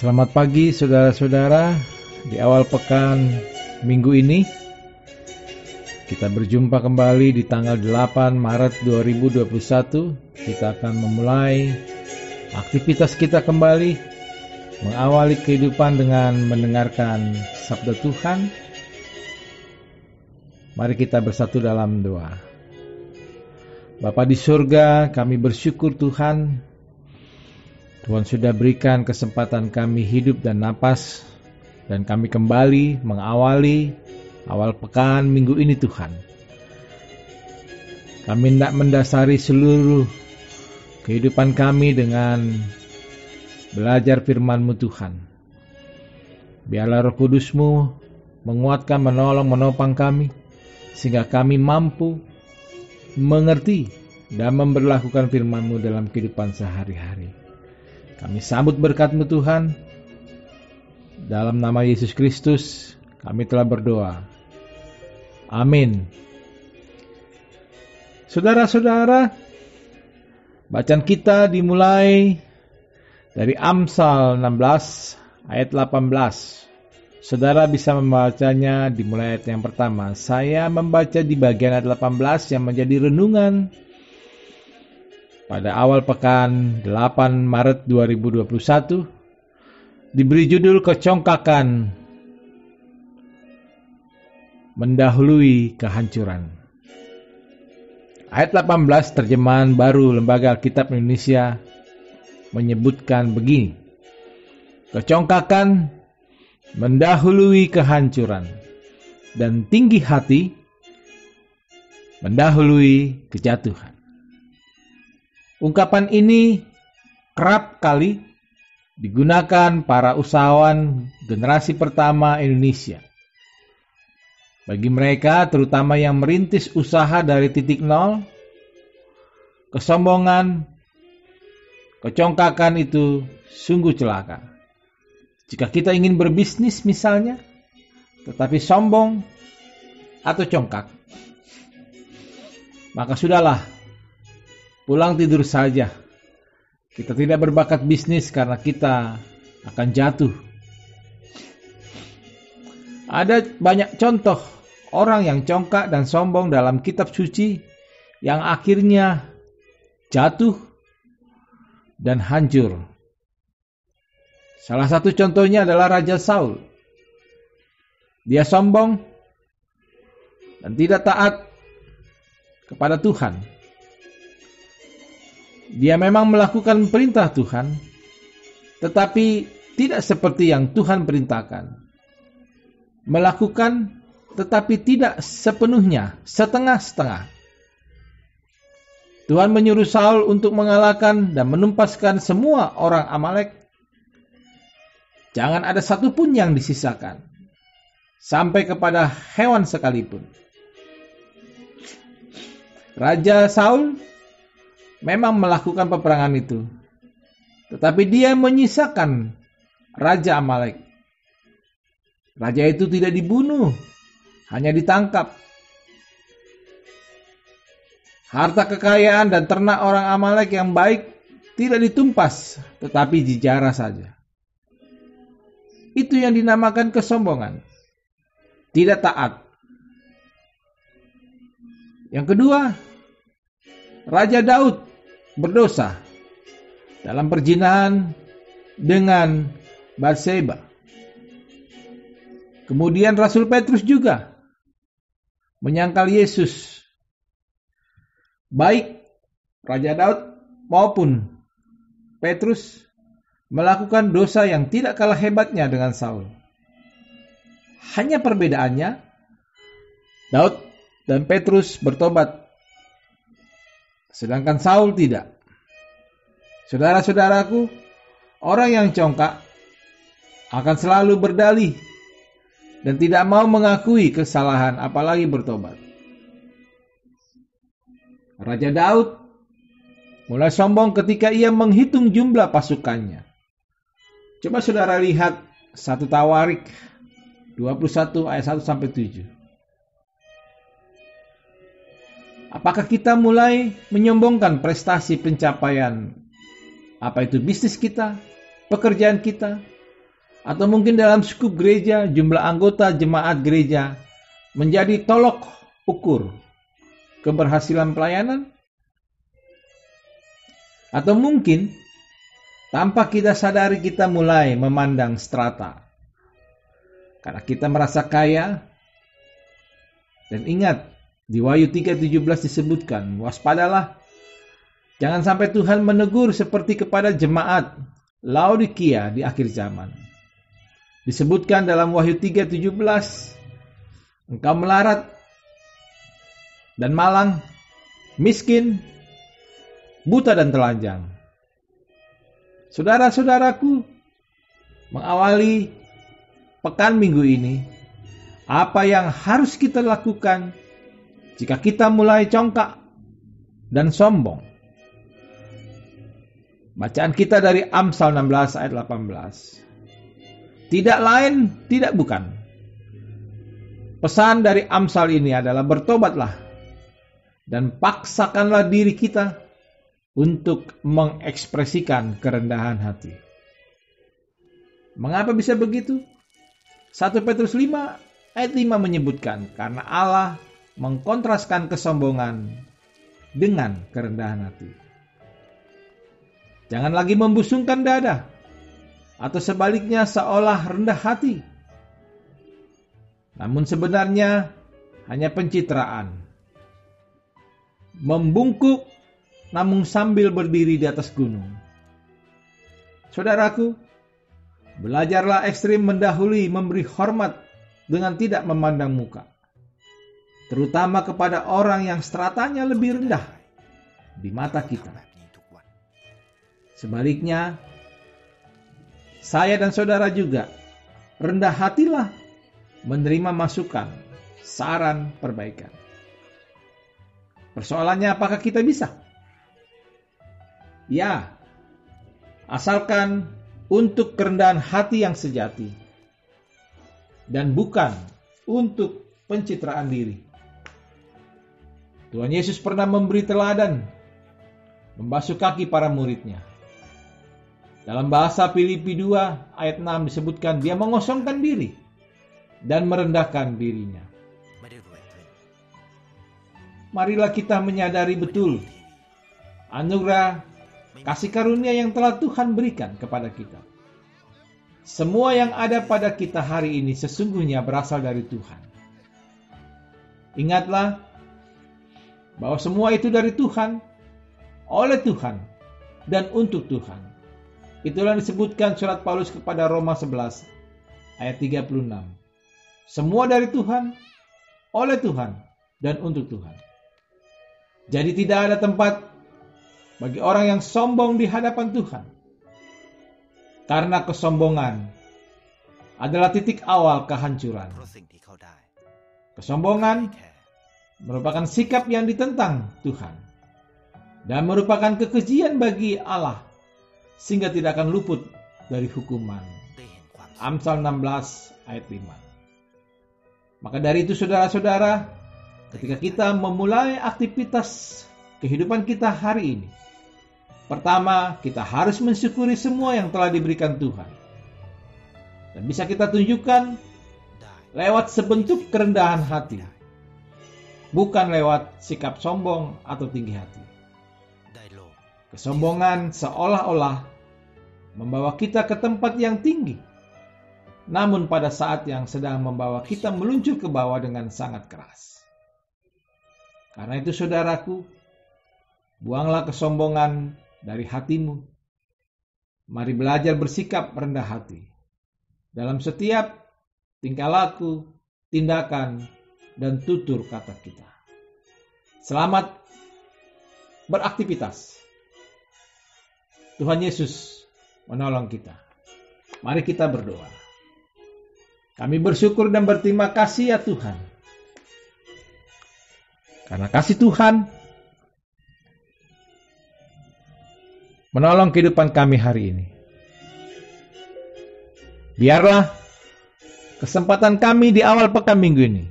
Selamat pagi saudara-saudara. Di awal pekan minggu ini kita berjumpa kembali di tanggal 8 Maret 2021. Kita akan memulai aktivitas kita kembali, mengawali kehidupan dengan mendengarkan sabda Tuhan. Mari kita bersatu dalam doa. Bapa di surga, kami bersyukur Tuhan sudah berikan kesempatan kami hidup dan napas, dan kami kembali mengawali awal pekan minggu ini Tuhan. Kami hendak mendasari seluruh kehidupan kami dengan belajar firman-Mu Tuhan. Biarlah Roh Kudus-Mu menguatkan, menolong, menopang kami, sehingga kami mampu mengerti dan memberlakukan firman-Mu dalam kehidupan sehari-hari. Kami sambut berkat-Mu Tuhan. Dalam nama Yesus Kristus kami telah berdoa. Amin. Saudara-saudara, bacaan kita dimulai dari Amsal 16 ayat 18. Saudara bisa membacanya dimulai ayat yang pertama. Saya membaca di bagian ayat 18 yang menjadi renungan pada awal pekan 8 Maret 2021, diberi judul Kecongkakan Mendahului Kehancuran. Ayat 18 terjemahan baru Lembaga Alkitab Indonesia menyebutkan begini: Kecongkakan mendahului kehancuran, dan tinggi hati mendahului kejatuhan. Ungkapan ini kerap kali digunakan para usahawan generasi pertama Indonesia. Bagi mereka, terutama yang merintis usaha dari titik nol, kesombongan, kecongkakan itu sungguh celaka. Jika kita ingin berbisnis misalnya, tetapi sombong atau congkak, maka sudahlah, pulang tidur saja. Kita tidak berbakat bisnis karena kita akan jatuh. Ada banyak contoh orang yang congkak dan sombong dalam kitab suci yang akhirnya jatuh dan hancur. Salah satu contohnya adalah Raja Saul. Dia sombong dan tidak taat kepada Tuhan. Dia memang melakukan perintah Tuhan, tetapi tidak seperti yang Tuhan perintahkan. Melakukan, tetapi tidak sepenuhnya, setengah-setengah. Tuhan menyuruh Saul untuk mengalahkan dan menumpaskan semua orang Amalek. Jangan ada satupun yang disisakan, sampai kepada hewan sekalipun. Raja Saul memang melakukan peperangan itu, tetapi dia menyisakan Raja Amalek. Raja itu tidak dibunuh, hanya ditangkap. Harta kekayaan dan ternak orang Amalek yang baik tidak ditumpas, tetapi dijarah saja. Itu yang dinamakan kesombongan, tidak taat. Yang kedua, Raja Daud berdosa dalam perzinahan dengan Batseba. Kemudian Rasul Petrus juga menyangkal Yesus. Baik Raja Daud maupun Petrus melakukan dosa yang tidak kalah hebatnya dengan Saul. Hanya perbedaannya, Daud dan Petrus bertobat, sedangkan Saul tidak. Saudara-saudaraku, orang yang congkak akan selalu berdalih dan tidak mau mengakui kesalahan, apalagi bertobat. Raja Daud mulai sombong ketika ia menghitung jumlah pasukannya. Coba saudara lihat 1 Tawarik 21 ayat 1-7. Apakah kita mulai menyombongkan prestasi pencapaian, apa itu bisnis kita, pekerjaan kita, Atau mungkin dalam skup gereja, jumlah anggota jemaat gereja menjadi tolok ukur keberhasilan pelayanan. Atau mungkin tanpa kita sadari kita mulai memandang strata. Karena kita merasa kaya. Dan ingat, di Wahyu 3:17 disebutkan, waspadalah, jangan sampai Tuhan menegur seperti kepada jemaat Laodikia di akhir zaman. Disebutkan dalam Wahyu 3:17, engkau melarat dan malang, miskin, buta dan telanjang. Saudara-saudaraku, mengawali pekan minggu ini, apa yang harus kita lakukan jika kita mulai congkak dan sombong? Bacaan kita dari Amsal 16 ayat 18. Tidak lain, tidak bukan. Pesan dari Amsal ini adalah bertobatlah dan paksakanlah diri kita untuk mengekspresikan kerendahan hati. Mengapa bisa begitu? 1 Petrus 5 ayat 5 menyebutkan, karena Allah mengkontraskan kesombongan dengan kerendahan hati. Jangan lagi membusungkan dada, atau sebaliknya seolah rendah hati. Namun sebenarnya hanya pencitraan. Membungkuk namun sambil berdiri di atas gunung. Saudaraku, belajarlah ekstrim mendahului memberi hormat dengan tidak memandang muka. Terutama kepada orang yang stratanya lebih rendah di mata kita. Sebaliknya, saya dan saudara juga rendah hatilah menerima masukan, saran, perbaikan. Persoalannya, apakah kita bisa? Ya, asalkan untuk kerendahan hati yang sejati dan bukan untuk pencitraan diri. Tuhan Yesus pernah memberi teladan, membasuh kaki para muridnya. Dalam bahasa Filipi 2 ayat 6 disebutkan dia mengosongkan diri dan merendahkan dirinya. Marilah kita menyadari betul anugerah kasih karunia yang telah Tuhan berikan kepada kita. Semua yang ada pada kita hari ini sesungguhnya berasal dari Tuhan. Ingatlah bahwa semua itu dari Tuhan, oleh Tuhan, dan untuk Tuhan. Itulah yang disebutkan surat Paulus kepada Roma 11 ayat 36. Semua dari Tuhan, oleh Tuhan, dan untuk Tuhan. Jadi tidak ada tempat bagi orang yang sombong di hadapan Tuhan. Karena kesombongan adalah titik awal kehancuran. Kesombongan merupakan sikap yang ditentang Tuhan dan merupakan kekejian bagi Allah, sehingga tidak akan luput dari hukuman. Amsal 16 ayat 5. Maka dari itu saudara-saudara, ketika kita memulai aktivitas kehidupan kita hari ini, pertama kita harus mensyukuri semua yang telah diberikan Tuhan. Dan bisa kita tunjukkan lewat sebentuk kerendahan hati, bukan lewat sikap sombong atau tinggi hati. Kesombongan seolah-olah membawa kita ke tempat yang tinggi, namun pada saat yang sedang membawa kita meluncur ke bawah dengan sangat keras. Karena itu saudaraku, buanglah kesombongan dari hatimu. Mari belajar bersikap rendah hati dalam setiap tingkah laku, tindakan, dan tutur kata kita. Selamat beraktivitas. Tuhan Yesus menolong kita. Mari kita berdoa. Kami bersyukur dan berterima kasih ya Tuhan. Karena kasih Tuhan menolong kehidupan kami hari ini. Biarlah kesempatan kami di awal pekan minggu ini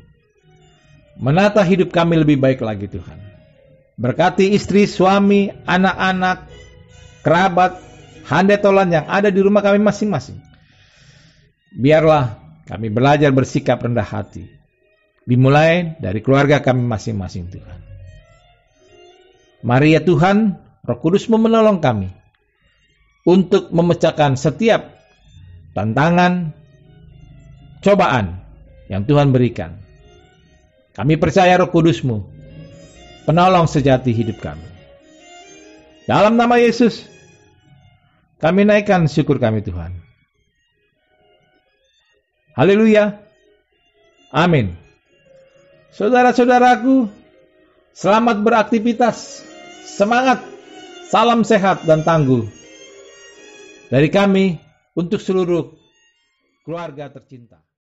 menata hidup kami lebih baik lagi Tuhan. Berkati istri, suami, anak-anak, kerabat, handai tolan yang ada di rumah kami masing-masing. Biarlah kami belajar bersikap rendah hati, dimulai dari keluarga kami masing-masing Tuhan. Mari ya Tuhan, Roh Kudus-Mu menolong kami untuk memecahkan setiap tantangan, cobaan yang Tuhan berikan. Kami percaya Roh Kudus-Mu, penolong sejati hidup kami. Dalam nama Yesus, kami naikkan syukur kami Tuhan. Haleluya. Amin. Saudara-saudaraku, selamat beraktivitas. Semangat, salam sehat dan tangguh. Dari kami untuk seluruh keluarga tercinta.